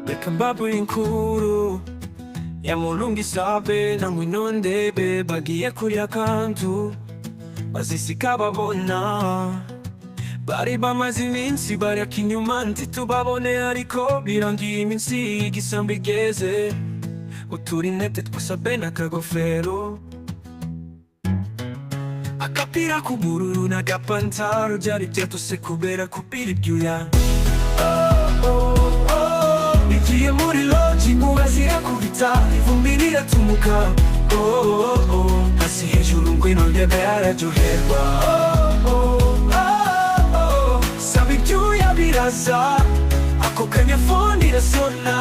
reka mbabuye inkuru ya mulungu isabe na ngwino ndebe bagiye kurya akantu bazisika babona bari bamaze iminsi barya inyuma ntitubabone ariko birangiye iminsi igisambo igeze uturinete twasabe n'akagofero akapira k'ubururu n'agapantaro byari byatose kubera kupira ibyuya bigiye muri loji inkuba zirakubita ivumbi riratumuka hasi hejuru ngwino ndebe araryoherwa saba ibyuya biraza ako kanyafoni irasona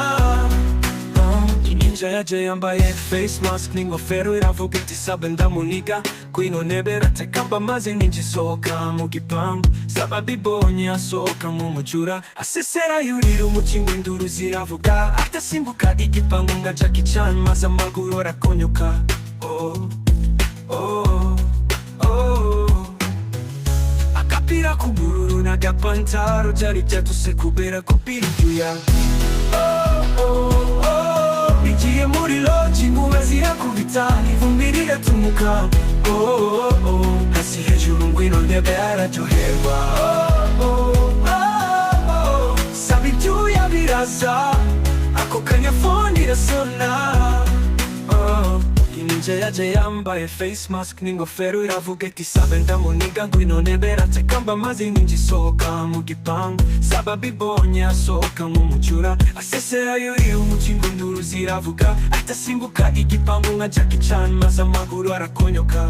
ininja yaje yambaye face mask n'ingofero iravuga iti sabe ndamuniga ngwino ndebe ratekamba maze ninja isohoka mu gipangu saba bibonye asohoka mu mujura asesera yurira umukingo induru ziravuga atasimbuka igipangu nka Jackie Chan maze amaguru arakonyoka akapira k'ubururu n'agapantaro byari byatose kubera kupira ibyuya bigiye muri loji inkuba zirakubita ivumbi riratumuka hasi hejuru ngwino ndebe araryoherwa saba ibyuya biraza ako kanyafoni irasona ininja yaje yambaye face mask n'ingofero iravuga iti sabe ndamuniga ngwino ndebe ratekamba maze ninja isohoka mu gipangu saba bibonye asohoka mu mucura asesera yuriye umukingo induru ziravuga atasimbuka igipangu nka Jackie Chan maze amaguru arakonyoka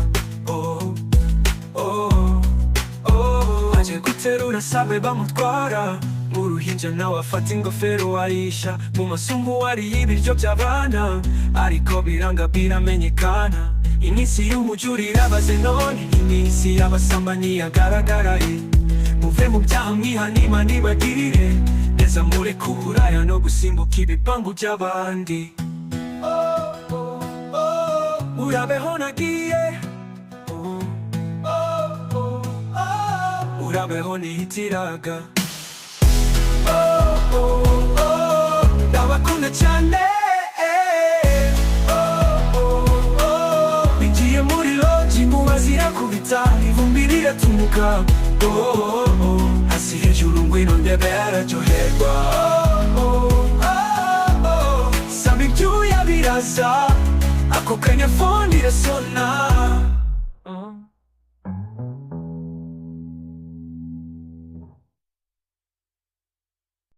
aje guterura sabe bamutwara uruhinja nawe afata ingofero arisha mu masungu wariye ibiryo by'abana ariko biranga biramenyekana iminsi y'umujura irabaze none iminsi y'abasambanyi yagaragaraye muve mu byaha mwihanima nibagirire neza mureke uburaya no gusimbuka ibipangu by'abandi urabeho nagiye urabeho nihitiraga ndabakunda cyane bigiye muri loji inkuba zirakubita ivumbi riratumuka hasi hejuru ngwino ndebe araryoherwa saba ibyuya biraza ako kanyafoni irasona